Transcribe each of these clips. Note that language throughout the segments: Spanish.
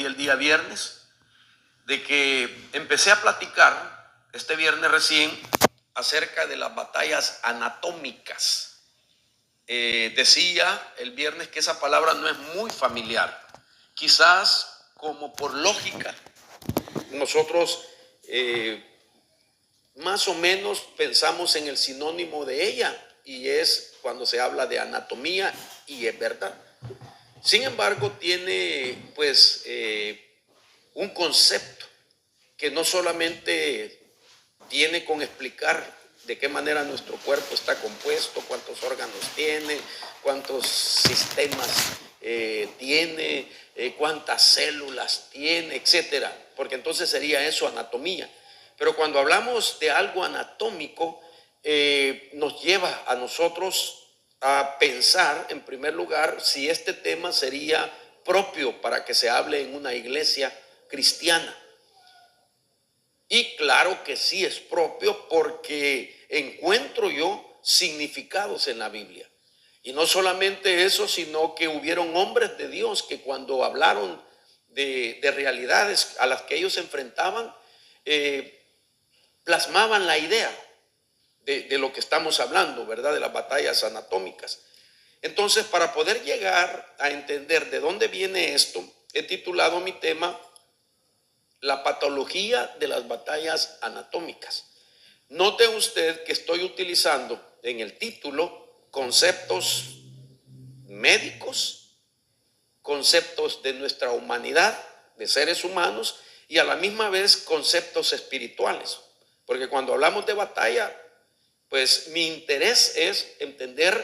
el día viernes, de que empecé a platicar este viernes recién acerca de las batallas anatómicas. Decía el viernes que esa palabra no es muy familiar. Quizás como por lógica, nosotros más o menos pensamos en el sinónimo de ella, y es cuando se habla de anatomía, y es verdad. Sin embargo, tiene pues un concepto que no solamente tiene con explicar de qué manera nuestro cuerpo está compuesto, cuántos órganos tiene, cuántos sistemas tiene, cuántas células tiene, etcétera, porque entonces sería eso anatomía. Pero cuando hablamos de algo anatómico, nos lleva a nosotros a pensar, en primer lugar, si este tema sería propio para que se hable en una iglesia cristiana. Y claro que sí es propio, porque encuentro yo significados en la Biblia. Y no solamente eso, sino que hubieron hombres de Dios que cuando hablaron de realidades a las que ellos se enfrentaban, plasmaban la idea de lo que estamos hablando, ¿verdad? De las batallas anatómicas. Entonces, para poder llegar a entender de dónde viene esto, he titulado mi tema La patología de las batallas anatómicas. Note usted que estoy utilizando en el título conceptos médicos, conceptos de nuestra humanidad, de seres humanos, y a la misma vez conceptos espirituales. Porque cuando hablamos de batalla, pues mi interés es entender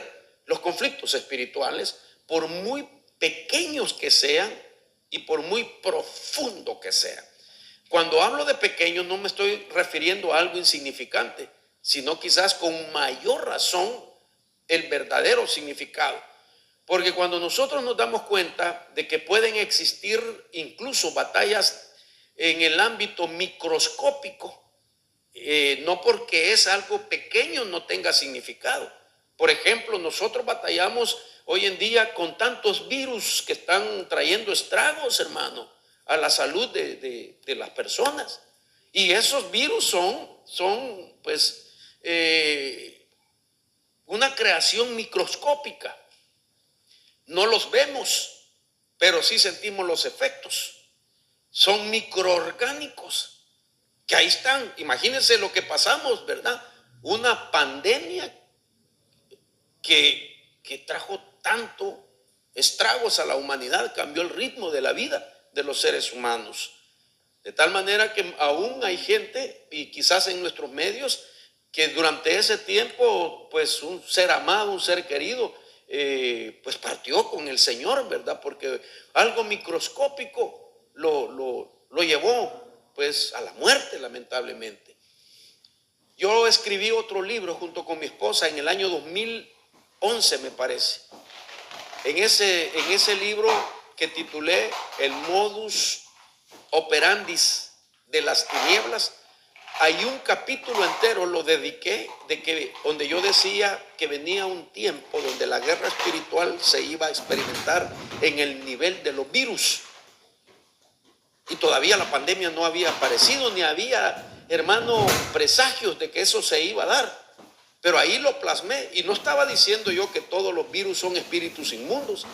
los conflictos espirituales, por muy pequeños que sean y por muy profundo que sean. Cuando hablo de pequeños no me estoy refiriendo a algo insignificante, sino quizás con mayor razón el verdadero significado. Porque cuando nosotros nos damos cuenta de que pueden existir incluso batallas en el ámbito microscópico, no porque es algo pequeño no tenga significado. Por ejemplo, nosotros batallamos hoy en día con tantos virus que están trayendo estragos, hermano, a la salud de las personas. Y esos virus son pues una creación microscópica. No los vemos, pero sí sentimos los efectos. Son microorgánicos que ahí están. Imagínense lo que pasamos, ¿verdad? Una pandemia que trajo tanto estragos a la humanidad, cambió el ritmo de la vida de los seres humanos. De tal manera que aún hay gente, y quizás en nuestros medios, que durante ese tiempo, pues un ser amado, un ser querido, pues partió con el Señor, ¿verdad? Porque algo microscópico lo llevó pues a la muerte, lamentablemente. Yo escribí otro libro junto con mi esposa en el año 2011, me parece. En ese libro que titulé El modus operandi de las tinieblas, hay un capítulo entero, lo dediqué, donde yo decía que venía un tiempo donde la guerra espiritual se iba a experimentar en el nivel de los virus. Y todavía la pandemia no había aparecido, ni había, hermano, presagios de que eso se iba a dar. Pero ahí lo plasmé, y no estaba diciendo yo que todos los virus son espíritus inmundos,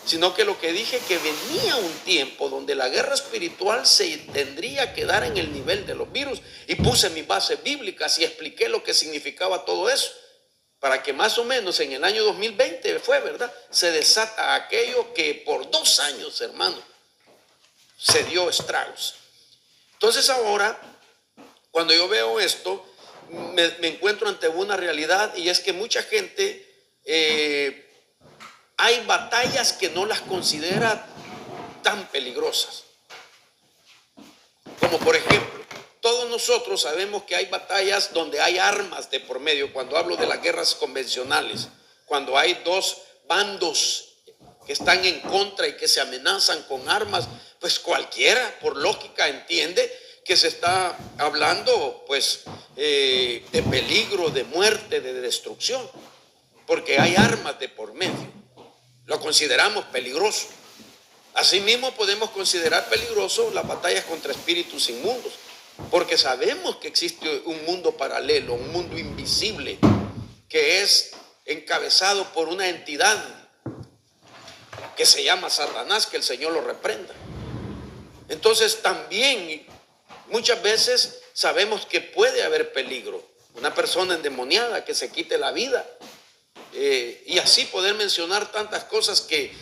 sino que lo que dije, que venía un tiempo donde la guerra espiritual se tendría que dar en el nivel de los virus, y puse mis bases bíblicas y expliqué lo que significaba todo eso, para que más o menos en el año 2020 fue, ¿verdad? Se desata aquello que por 2 años, hermano, se dio estragos. Entonces ahora, cuando yo veo esto, me encuentro ante una realidad, y es que mucha gente, hay batallas que no las considera tan peligrosas. Como por ejemplo, todos nosotros sabemos que hay batallas donde hay armas de por medio. Cuando hablo de las guerras convencionales, cuando hay 2 bandos que están en contra y que se amenazan con armas, pues cualquiera por lógica entiende que se está hablando pues de peligro, de muerte, de destrucción, porque hay armas de por medio. Lo consideramos peligroso. Asimismo, podemos considerar peligroso las batallas contra espíritus inmundos, porque sabemos que existe un mundo paralelo, un mundo invisible, que es encabezado por una entidad que se llama Satanás, que el Señor lo reprenda. Entonces también muchas veces sabemos que puede haber peligro, una persona endemoniada que se quite la vida, y así poder mencionar tantas cosas que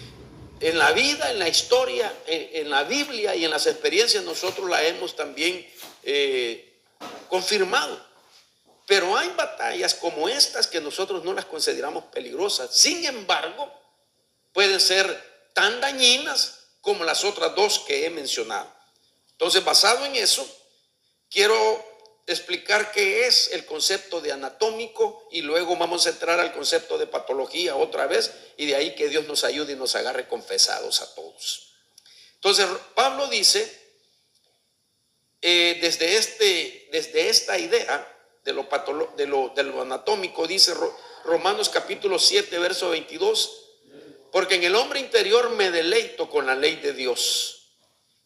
en la vida, en la historia, en la Biblia y en las experiencias nosotros la hemos también confirmado. Pero hay batallas como estas que nosotros no las consideramos peligrosas. Sin embargo, pueden ser tan dañinas como las otras dos que he mencionado. Entonces, basado en eso, quiero explicar qué es el concepto de anatómico y luego vamos a entrar al concepto de patología otra vez, y de ahí que Dios nos ayude y nos agarre confesados a todos. Entonces, Pablo dice, desde esta idea de lo anatómico, dice Romanos capítulo 7, verso 22, porque en el hombre interior me deleito con la ley de Dios,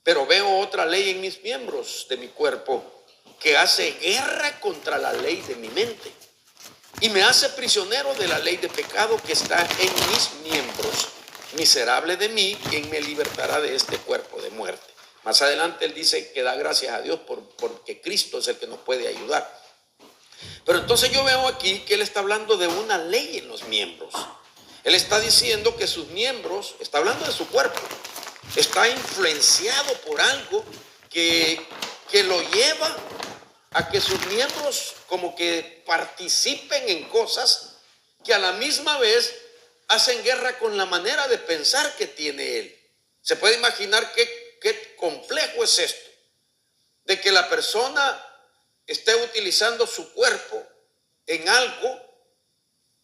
pero veo otra ley en mis miembros de mi cuerpo que hace guerra contra la ley de mi mente y me hace prisionero de la ley de pecado que está en mis miembros. Miserable de mí, ¿quién me libertará de este cuerpo de muerte? Más adelante él dice que da gracias a Dios porque Cristo es el que nos puede ayudar. Pero entonces yo veo aquí que él está hablando de una ley en los miembros. Él está diciendo que sus miembros, está hablando de su cuerpo, está influenciado por algo que lo lleva a que sus miembros como que participen en cosas que a la misma vez hacen guerra con la manera de pensar que tiene él. Se puede imaginar qué complejo es esto, de que la persona esté utilizando su cuerpo en algo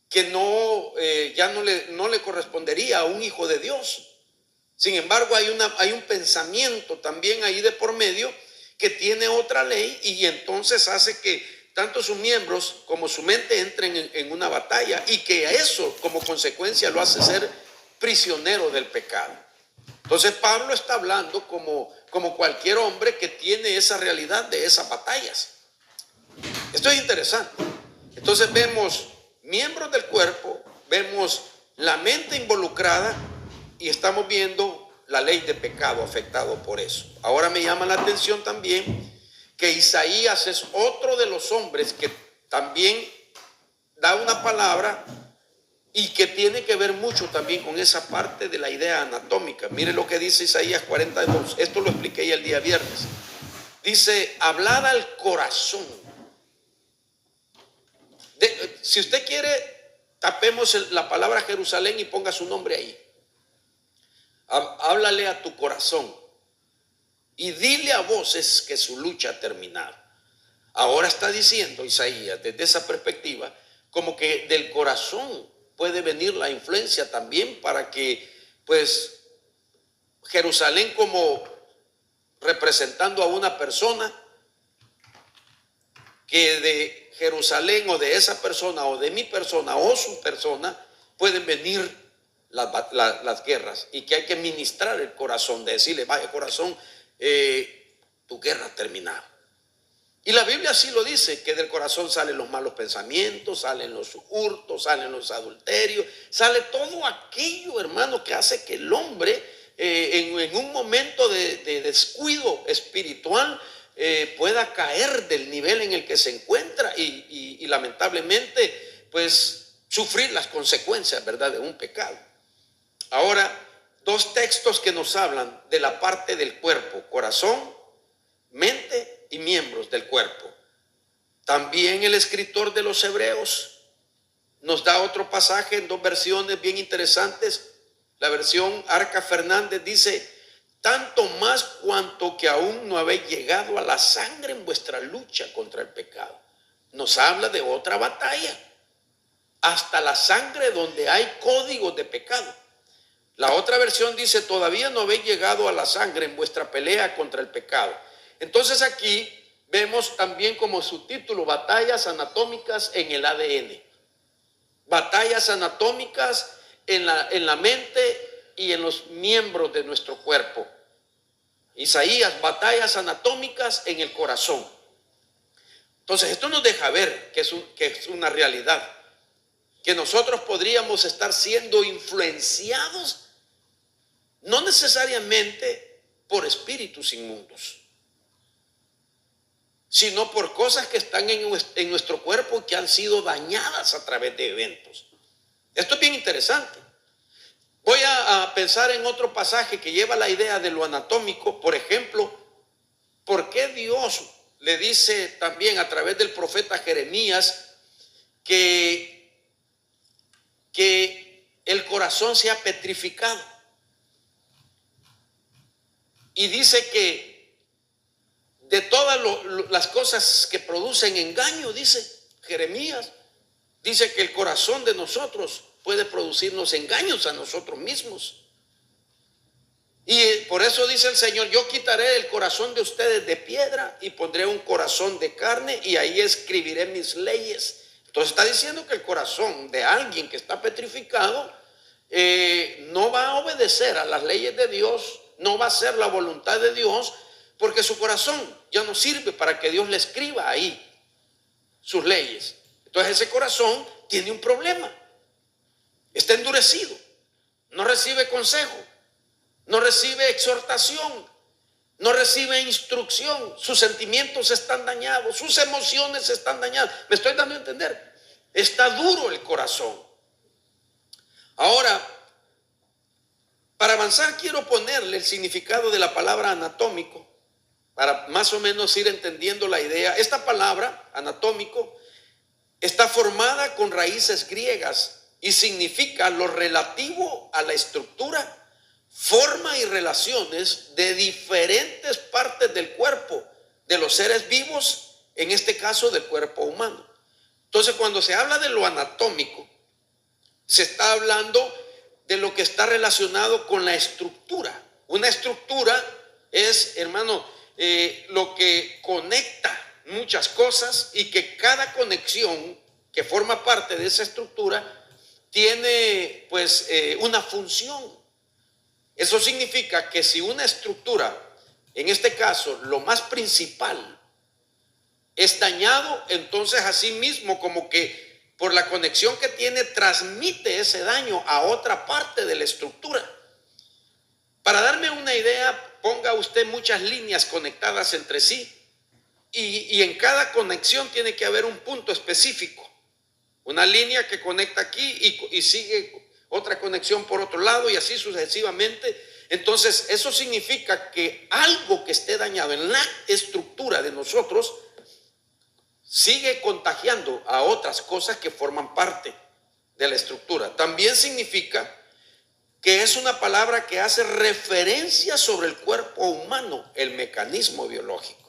que ya no le correspondería a un hijo de Dios. Sin embargo, hay un pensamiento también ahí de por medio que tiene otra ley, y entonces hace que tanto sus miembros como su mente entren en una batalla, y que eso como consecuencia lo hace ser prisionero del pecado. Entonces Pablo está hablando como cualquier hombre que tiene esa realidad de esas batallas. Esto es interesante. Entonces vemos miembros del cuerpo, vemos la mente involucrada y estamos viendo la ley de pecado afectado por eso. Ahora me llama la atención también que Isaías es otro de los hombres que también da una palabra y que tiene que ver mucho también con esa parte de la idea anatómica. Mire lo que dice Isaías 42. Esto lo expliqué ya el día viernes. Dice, hablad al corazón. Si usted quiere, tapemos la palabra Jerusalén y ponga su nombre ahí. Háblale a tu corazón y dile a voces que su lucha ha terminado. Ahora está diciendo Isaías desde esa perspectiva, como que del corazón puede venir la influencia también para que, pues, Jerusalén, como representando a una persona, que de Jerusalén o de esa persona o de mi persona o su persona pueden venir las guerras, y que hay que ministrar el corazón, de decirle, vaya corazón, tu guerra ha terminado. Y la Biblia así lo dice, que del corazón salen los malos pensamientos, salen los hurtos, salen los adulterios, sale todo aquello, hermano, que hace que el hombre en un momento de descuido espiritual pueda caer del nivel en el que se encuentra y lamentablemente pues sufrir las consecuencias, ¿verdad?, de un pecado. Ahora, dos textos que nos hablan de la parte del cuerpo: corazón, mente y miembros del cuerpo. También el escritor de los Hebreos nos da otro pasaje en dos versiones bien interesantes. La versión Arca Fernández dice: tanto más cuanto que aún no habéis llegado a la sangre en vuestra lucha contra el pecado. Nos habla de otra batalla, hasta la sangre donde hay códigos de pecado. La otra versión dice: todavía no habéis llegado a la sangre en vuestra pelea contra el pecado. Entonces aquí vemos también como subtítulo: batallas anatómicas en el ADN. Batallas anatómicas en la mente y en los miembros de nuestro cuerpo. Isaías, batallas anatómicas en el corazón. Entonces esto nos deja ver que es una realidad, que nosotros podríamos estar siendo influenciados no necesariamente por espíritus inmundos, sino por cosas que están en nuestro cuerpo y que han sido dañadas a través de eventos. Esto es bien interesante. Voy a pensar en otro pasaje que lleva la idea de lo anatómico. Por ejemplo, ¿por qué Dios le dice también a través del profeta Jeremías que el corazón se ha petrificado? Y dice que de todas las cosas que producen engaño, dice Jeremías, dice que el corazón de nosotros puede producirnos engaños a nosotros mismos. Y por eso dice el Señor: yo quitaré el corazón de ustedes de piedra y pondré un corazón de carne, y ahí escribiré mis leyes. Entonces está diciendo que el corazón de alguien que está petrificado no va a obedecer a las leyes de Dios, no va a hacer la voluntad de Dios, porque su corazón ya no sirve para que Dios le escriba ahí sus leyes. Entonces ese corazón tiene un problema, está endurecido, no recibe consejo, no recibe exhortación, no recibe instrucción, sus sentimientos están dañados, sus emociones están dañadas. ¿Me estoy dando a entender? Está duro el corazón. Ahora, para avanzar, quiero ponerle el significado de la palabra anatómico, para más o menos ir entendiendo la idea. Esta palabra, anatómico, está formada con raíces griegas y significa lo relativo a la estructura, forma y relaciones de diferentes partes del cuerpo de los seres vivos, en este caso del cuerpo humano. Entonces, cuando se habla de lo anatómico, se está hablando de lo que está relacionado con la estructura. Una estructura es, hermano, lo que conecta muchas cosas, y que cada conexión que forma parte de esa estructura tiene pues una función. Eso significa que si una estructura, en este caso lo más principal, es dañado, entonces así mismo, como que por la conexión que tiene, transmite ese daño a otra parte de la estructura. Para darme una idea, ponga usted muchas líneas conectadas entre sí, y en cada conexión tiene que haber un punto específico. Una línea que conecta aquí y sigue otra conexión por otro lado, y así sucesivamente. Entonces eso significa que algo que esté dañado en la estructura de nosotros sigue contagiando a otras cosas que forman parte de la estructura. También significa que es una palabra que hace referencia sobre el cuerpo humano, el mecanismo biológico.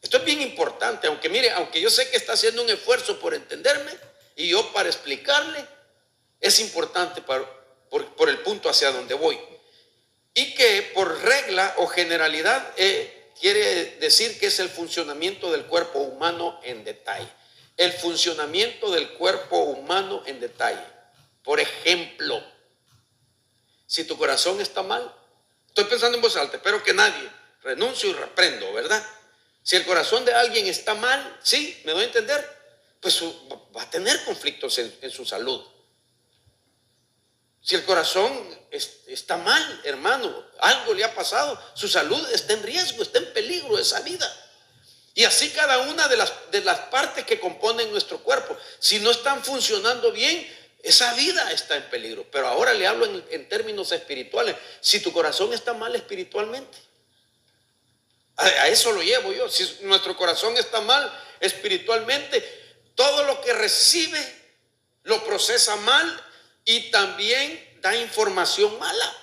Esto es bien importante, aunque mire, aunque yo sé que está haciendo un esfuerzo por entenderme, y yo para explicarle, es importante por el punto hacia donde voy. Y que por regla o generalidad quiere decir que es el funcionamiento del cuerpo humano en detalle. El funcionamiento del cuerpo humano en detalle. Por ejemplo, si tu corazón está mal, estoy pensando en voz alta, espero que nadie, renuncio y reprendo, ¿verdad? Si el corazón de alguien está mal, sí, me doy a entender, pues va a tener conflictos en su salud. Si el corazón está mal, hermano, algo le ha pasado, su salud está en riesgo, está en peligro esa vida. Y así cada una de las partes que componen nuestro cuerpo, si no están funcionando bien, esa vida está en peligro. Pero ahora le hablo en términos espirituales. Si tu corazón está mal espiritualmente, a eso lo llevo yo. Si nuestro corazón está mal espiritualmente, todo lo que recibe lo procesa mal y también da información mala.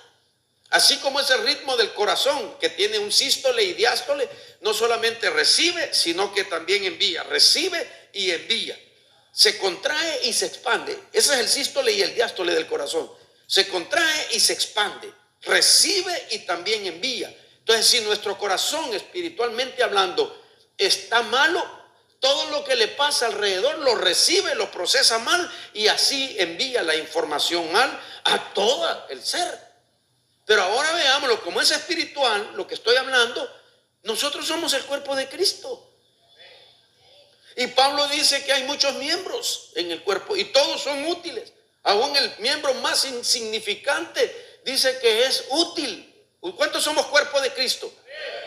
Así como ese ritmo del corazón que tiene un sístole y diástole, no solamente recibe, sino que también envía. Recibe y envía. Se contrae y se expande. Ese es el sístole y el diástole del corazón. Se contrae y se expande. Recibe y también envía. Entonces, si nuestro corazón, espiritualmente hablando, está malo, todo lo que le pasa alrededor lo recibe, lo procesa mal, y así envía la información mal a todo el ser. Pero ahora veámoslo, como es espiritual, lo que estoy hablando, nosotros somos el cuerpo de Cristo. Y Pablo dice que hay muchos miembros en el cuerpo y todos son útiles. Aún el miembro más insignificante dice que es útil. ¿Cuántos somos cuerpo de Cristo?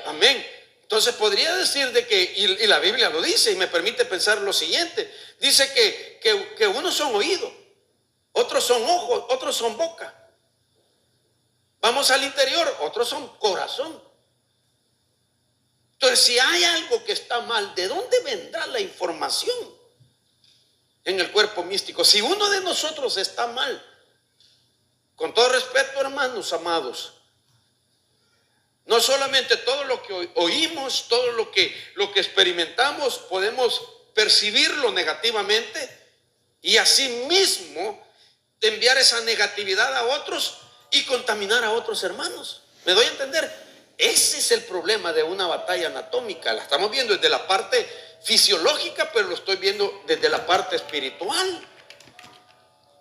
Amén. Entonces podría decir de que, y la Biblia lo dice, y me permite pensar lo siguiente. Dice que unos son oídos, otros son ojos, otros son boca. Vamos al interior, otros son corazón. Entonces, si hay algo que está mal, ¿de dónde vendrá la información en el cuerpo místico? Si uno de nosotros está mal, con todo respeto, hermanos amados, no solamente todo lo que oímos, todo lo que experimentamos, podemos percibirlo negativamente y asimismo enviar esa negatividad a otros y contaminar a otros hermanos. ¿Me doy a entender? Ese es el problema de una batalla anatómica. La estamos viendo desde la parte fisiológica, pero lo estoy viendo desde la parte espiritual.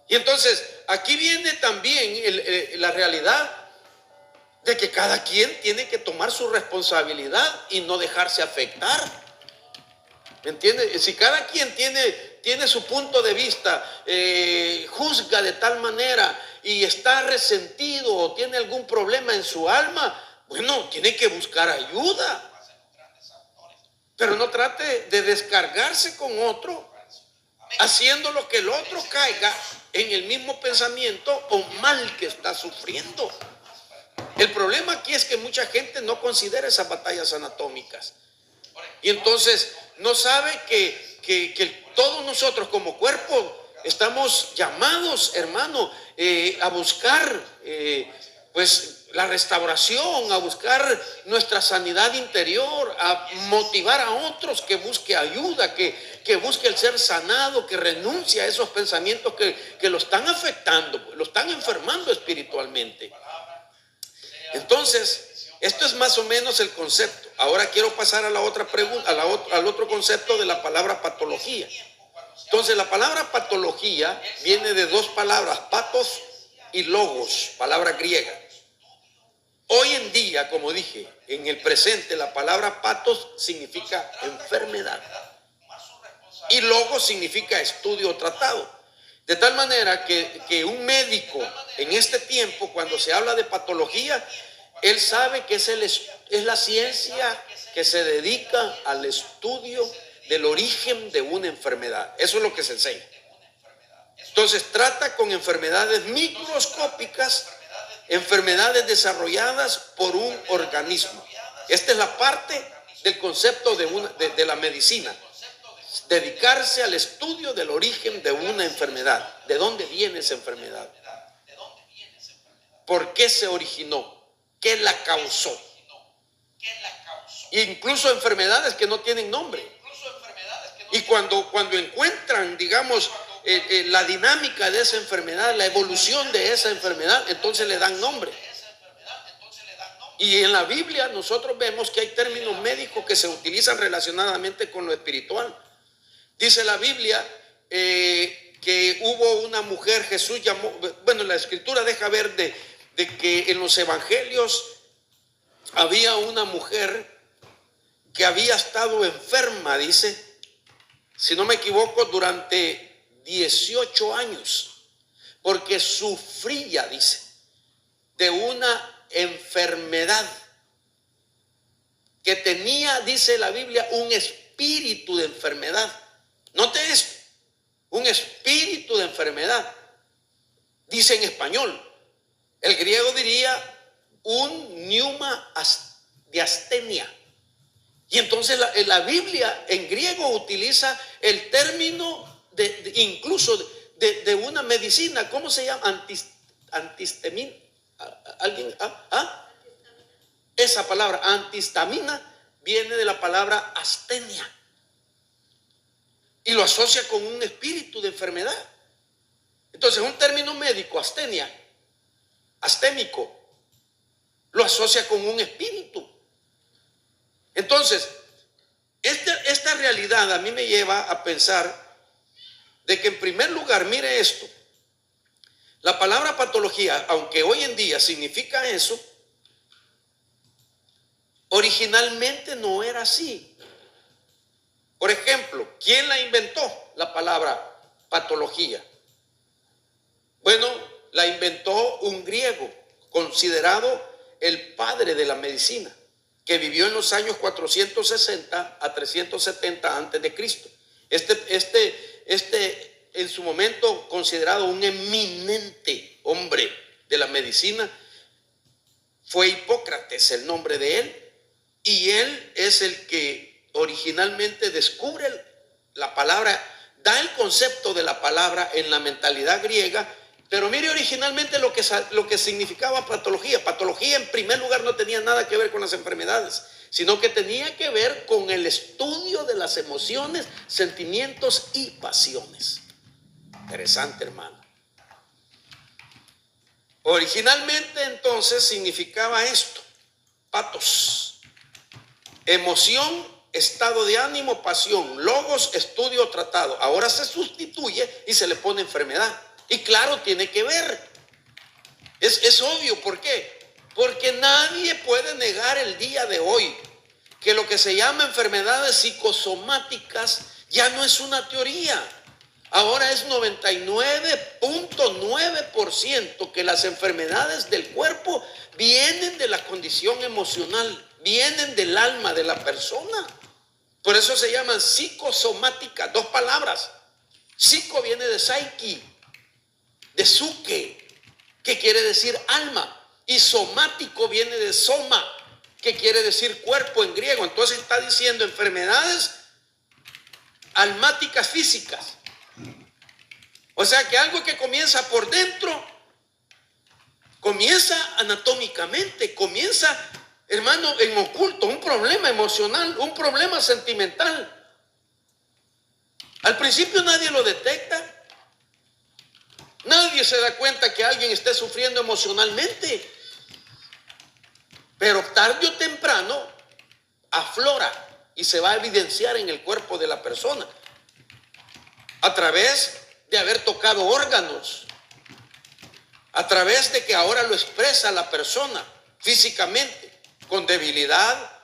Y entonces aquí viene también la realidad de que cada quien tiene que tomar su responsabilidad y no dejarse afectar. ¿Me entiendes? Si cada quien tiene su punto de vista, juzga de tal manera y está resentido o tiene algún problema en su alma, bueno, tiene que buscar ayuda. Pero no trate de descargarse con otro, haciendo lo que el otro caiga en el mismo pensamiento o mal que está sufriendo. El problema aquí es que mucha gente no considera esas batallas anatómicas. Y entonces no sabe que todos nosotros como cuerpo estamos llamados, hermano, a buscar pues la restauración, a buscar nuestra sanidad interior, a motivar a otros que busque ayuda, que busque el ser sanado, que renuncie a esos pensamientos que lo están afectando, lo están enfermando espiritualmente. Entonces, esto es más o menos el concepto. Ahora quiero pasar a la otra pregunta, al otro concepto de la palabra patología. Entonces, la palabra patología viene de dos palabras, patos y logos, palabra griega. Hoy en día, como dije, en el presente, la palabra patos significa enfermedad y logos significa estudio o tratado. De tal manera que un médico en este tiempo, cuando se habla de patología, él sabe que es la ciencia que se dedica al estudio del origen de una enfermedad. Eso es lo que se enseña. Entonces trata con enfermedades microscópicas, enfermedades desarrolladas por un organismo. Esta es la parte del concepto de la medicina. Dedicarse al estudio del origen de una enfermedad. ¿De dónde viene esa enfermedad? ¿Por qué se originó? ¿Qué la causó? Incluso enfermedades que no tienen nombre. Y cuando encuentran, digamos, la dinámica de esa enfermedad, la evolución de esa enfermedad, entonces le dan nombre. Y en la Biblia nosotros vemos que hay términos médicos que se utilizan relacionadamente con lo espiritual. Dice la Biblia que hubo una mujer, Jesús llamó, bueno, la escritura deja ver de que en los evangelios había una mujer que había estado enferma, dice, si no me equivoco, durante 18 años, porque sufría, dice, de una enfermedad que tenía, dice la Biblia, un espíritu de enfermedad. Note eso, un espíritu de enfermedad. Dice en español, el griego diría un pneuma de astenia. Y entonces la Biblia en griego utiliza el término incluso de una medicina. ¿Cómo se llama? Antihistamina. ¿Alguien? Esa palabra antihistamina viene de la palabra astenia y lo asocia con un espíritu de enfermedad. Entonces un término médico, astenia, astémico, lo asocia con un espíritu. Entonces, esta realidad a mí me lleva a pensar de que en primer lugar, mire esto, La palabra patología, aunque hoy en día significa eso, originalmente no era así. Por ejemplo, ¿quién la inventó la palabra patología? Bueno, la inventó un griego considerado el padre de la medicina, que vivió en los años 460 a 370 antes de Cristo. En su momento considerado un eminente hombre de la medicina, fue Hipócrates el nombre de él, y él es el que originalmente descubre la palabra, da el concepto de la palabra en la mentalidad griega. Pero mire originalmente lo que significaba patología. Patología en primer lugar no tenía nada que ver con las enfermedades, sino que tenía que ver con el estudio de las emociones, sentimientos y pasiones. Interesante, hermano. Originalmente entonces significaba esto: patos, emoción, estado de ánimo, pasión, logos, estudio, tratado. Ahora se sustituye y se le pone enfermedad. Y claro, tiene que ver. Es obvio. ¿Por qué? Porque nadie puede negar el día de hoy que lo que se llama enfermedades psicosomáticas ya no es una teoría. Ahora es 99.9% que las enfermedades del cuerpo vienen de la condición emocional, vienen del alma de la persona. Por eso se llaman psicosomáticas, dos palabras. Psico viene de psyche, de psuque, que quiere decir alma, y somático viene de soma, que quiere decir cuerpo en griego. Entonces está diciendo enfermedades almáticas físicas. O sea que algo que comienza por dentro, comienza anatómicamente, comienza, hermano, en oculto, un problema emocional, un problema sentimental. Al principio nadie lo detecta. Nadie se da cuenta que alguien esté sufriendo emocionalmente, pero tarde o temprano aflora y se va a evidenciar en el cuerpo de la persona a través de haber tocado órganos, a través de que ahora lo expresa la persona físicamente, con debilidad,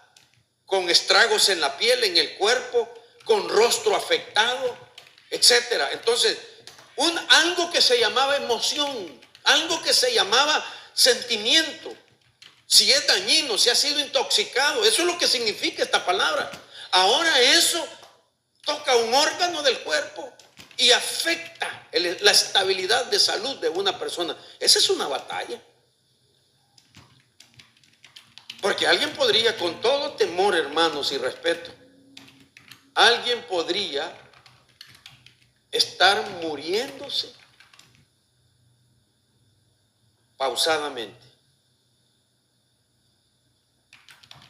con estragos en la piel, en el cuerpo, con rostro afectado, etcétera. Entonces, algo que se llamaba emoción, algo que se llamaba sentimiento, si es dañino, si ha sido intoxicado, eso es lo que significa esta palabra. Ahora eso toca un órgano del cuerpo y afecta la estabilidad de salud de una persona. Esa es una batalla. Porque alguien podría, con todo temor, hermanos, y respeto, alguien podría estar muriéndose pausadamente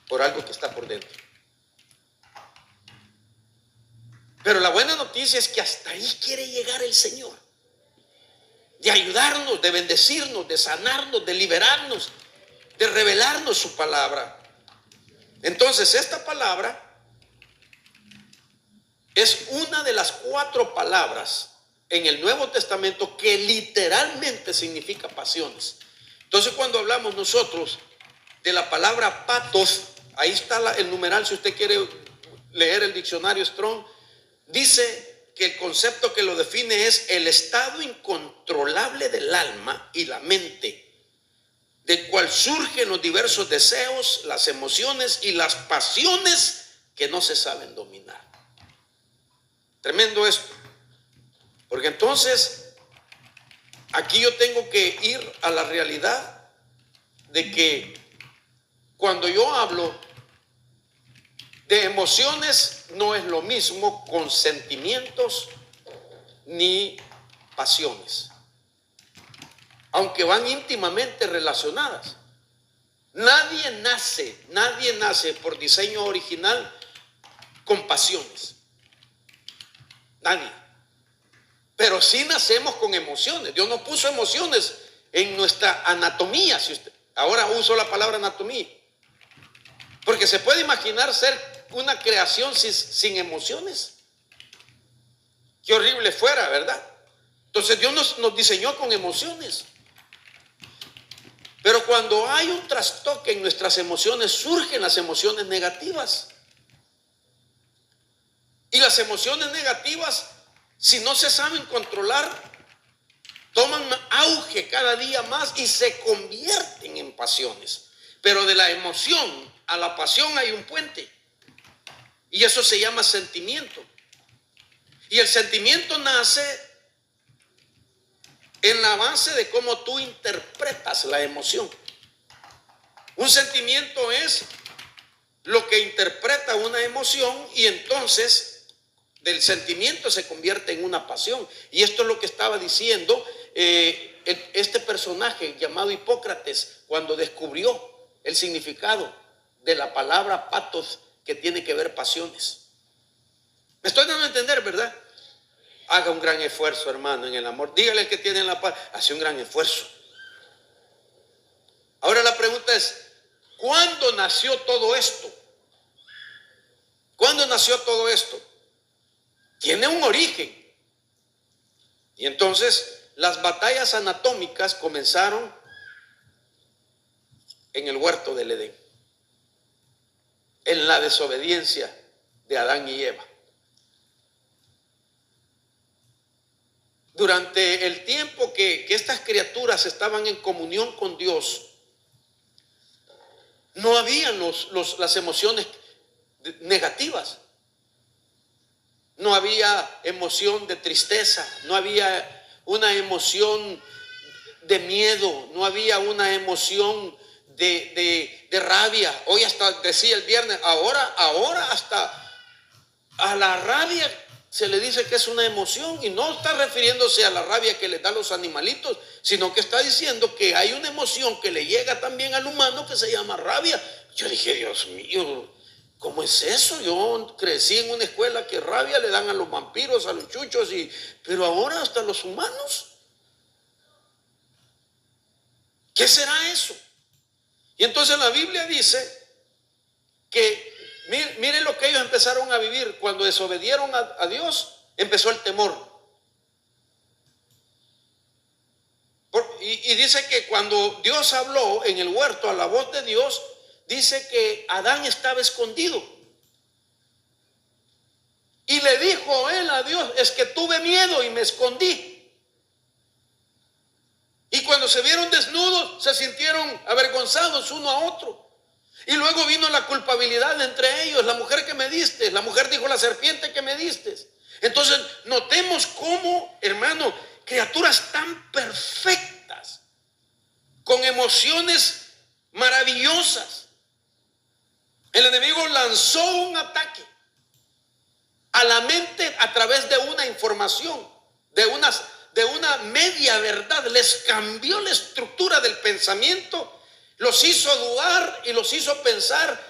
por algo que está por dentro. Pero la buena noticia es que hasta ahí quiere llegar el Señor, de ayudarnos, de bendecirnos, de sanarnos, de liberarnos, de revelarnos su palabra. Entonces, esta palabra es una de las 4 palabras en el Nuevo Testamento que literalmente significa pasiones. Entonces, cuando hablamos nosotros de la palabra patos, ahí está el numeral, si usted quiere leer el diccionario Strong, dice que el concepto que lo define es el estado incontrolable del alma y la mente, del cual surgen los diversos deseos, las emociones y las pasiones que no se saben dominar. Tremendo esto, porque entonces aquí yo tengo que ir a la realidad de que cuando yo hablo de emociones no es lo mismo con sentimientos ni pasiones, aunque van íntimamente relacionadas. Nadie nace por diseño original con pasiones. Nadie. Pero sí nacemos con emociones. Dios nos puso emociones en nuestra anatomía. Ahora uso la palabra anatomía, porque se puede imaginar ser una creación sin emociones. Qué horrible fuera, ¿verdad? Entonces Dios nos diseñó con emociones. Pero cuando hay un trastoque en nuestras emociones, surgen las emociones negativas. Y las emociones negativas, si no se saben controlar, toman auge cada día más y se convierten en pasiones. Pero de la emoción a la pasión hay un puente. Y eso se llama sentimiento. Y el sentimiento nace en la base de cómo tú interpretas la emoción. Un sentimiento es lo que interpreta una emoción y entonces del sentimiento se convierte en una pasión. Y esto es lo que estaba diciendo este personaje llamado Hipócrates cuando descubrió el significado de la palabra patos, que tiene que ver pasiones. Me estoy dando a entender, ¿verdad? Haga un gran esfuerzo, hermano, en el amor. Dígale al que tiene la paz, hace un gran esfuerzo. Ahora la pregunta es, ¿cuándo nació todo esto? ¿Cuándo nació todo esto? Tiene un origen. Y entonces las batallas anatómicas comenzaron en el huerto del Edén, en la desobediencia de Adán y Eva. Durante el tiempo que estas criaturas estaban en comunión con Dios, no habían las emociones negativas. No había emoción de tristeza, no había una emoción de miedo, no había una emoción de rabia. Hoy hasta decía el viernes, ahora hasta a la rabia se le dice que es una emoción, y no está refiriéndose a la rabia que le da a los animalitos, sino que está diciendo que hay una emoción que le llega también al humano que se llama rabia. Yo dije, Dios mío, ¿cómo es eso? Yo crecí en una escuela que rabia le dan a los vampiros, a los chuchos, pero ahora hasta a los humanos. ¿Qué será eso? Y entonces la Biblia dice que miren lo que ellos empezaron a vivir. Cuando desobedieron a Dios, empezó el temor. Y dice que cuando Dios habló en el huerto a la voz de Dios, dice que Adán estaba escondido. Y le dijo él a Dios, es que tuve miedo y me escondí. Y cuando se vieron desnudos, se sintieron avergonzados uno a otro. Y luego vino la culpabilidad entre ellos. La mujer que me diste, la mujer dijo, la serpiente que me diste. Entonces notemos cómo, hermano, criaturas tan perfectas, con emociones maravillosas, el enemigo lanzó un ataque a la mente a través de una información, de una media verdad. Les cambió la estructura del pensamiento, los hizo dudar y los hizo pensar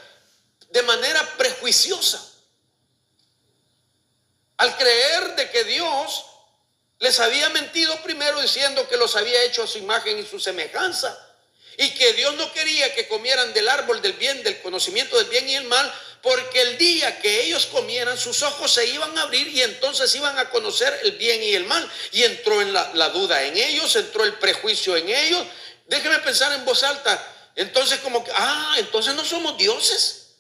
de manera prejuiciosa, al creer de que Dios les había mentido primero diciendo que los había hecho a su imagen y su semejanza, y que Dios no quería que comieran del árbol del bien, del conocimiento del bien y el mal, porque el día que ellos comieran, sus ojos se iban a abrir y entonces iban a conocer el bien y el mal. Y entró en la duda en ellos, entró el prejuicio en ellos. Déjenme pensar en voz alta. Entonces como que, entonces no somos dioses.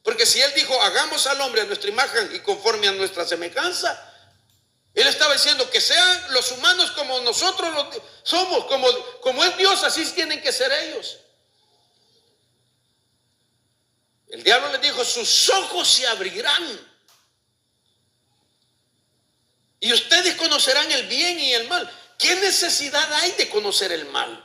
Porque si Él dijo, hagamos al hombre a nuestra imagen y conforme a nuestra semejanza, Él estaba diciendo que sean los humanos como nosotros somos, como es Dios, así tienen que ser ellos. El diablo les dijo, sus ojos se abrirán y ustedes conocerán el bien y el mal. ¿Qué necesidad hay de conocer el mal?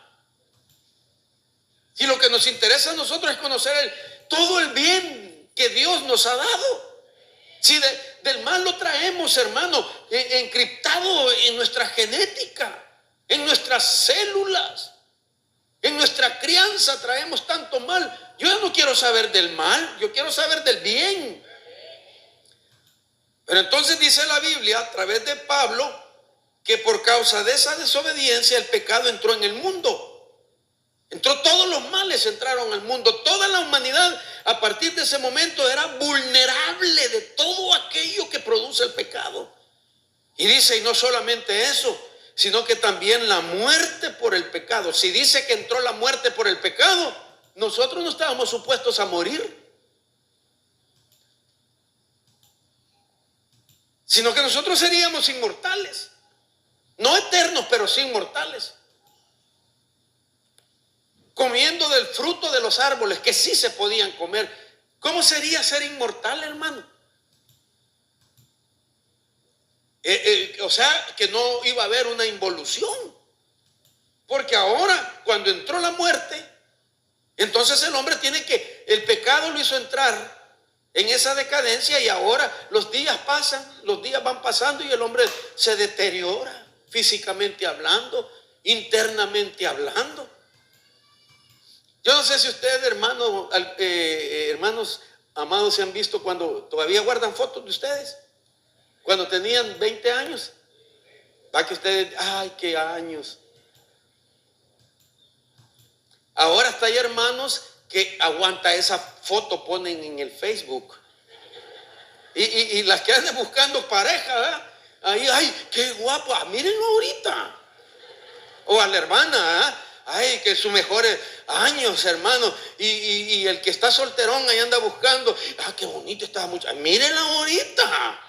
Si lo que nos interesa a nosotros es conocer todo el bien que Dios nos ha dado. Si del mal lo traemos, hermano, encriptado en nuestra genética, en nuestras células, en nuestra crianza traemos tanto mal. Yo no quiero saber del mal, yo quiero saber del bien. Pero entonces dice la Biblia a través de Pablo que por causa de esa desobediencia el pecado entró en el mundo. Todos los males entraron al mundo. Toda la humanidad a partir de ese momento era vulnerable de todo aquello que produce el pecado. Y dice, y no solamente eso, sino que también la muerte por el pecado. Si dice que entró la muerte por el pecado, nosotros no estábamos supuestos a morir, sino que nosotros seríamos inmortales. No eternos, pero sí inmortales. Comiendo del fruto de los árboles, que sí se podían comer. ¿Cómo sería ser inmortal, hermano? O sea, que no iba a haber una involución. Porque ahora, cuando entró la muerte, entonces el hombre el pecado lo hizo entrar en esa decadencia, y ahora los días pasan, los días van pasando y el hombre se deteriora físicamente hablando, internamente hablando. Yo no sé si ustedes, hermanos amados, se han visto cuando todavía guardan fotos de ustedes, cuando tenían 20 años. Va que ustedes, ay, qué años. Ahora hasta hay hermanos que aguanta esa foto, ponen en el Facebook. Y las que andan buscando pareja, ¿verdad? Ahí, ay, qué guapo, mírenlo ahorita. O a la hermana, ay, que sus mejores años, hermano. Y el que está solterón ahí anda buscando, qué bonito estaba mucho. Mírenla ahorita.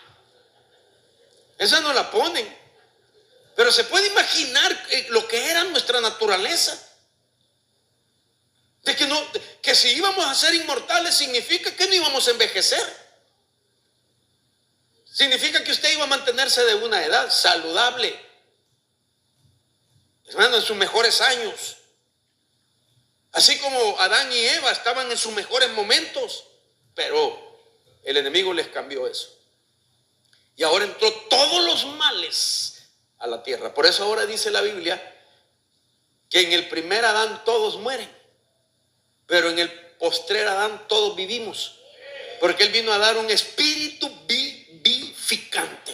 Esa no la ponen. Pero se puede imaginar lo que era nuestra naturaleza. De que si íbamos a ser inmortales, significa que no íbamos a envejecer. Significa que usted iba a mantenerse de una edad saludable, hermano, en sus mejores años. Así como Adán y Eva estaban en sus mejores momentos, pero el enemigo les cambió eso. Y ahora entró todos los males a la tierra. Por eso ahora dice la Biblia que en el primer Adán todos mueren, pero en el postrer Adán todos vivimos. Porque Él vino a dar un espíritu vivificante.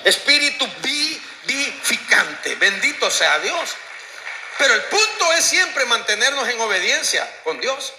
Espíritu vivificante. Bendito sea Dios. Pero el punto es siempre mantenernos en obediencia con Dios.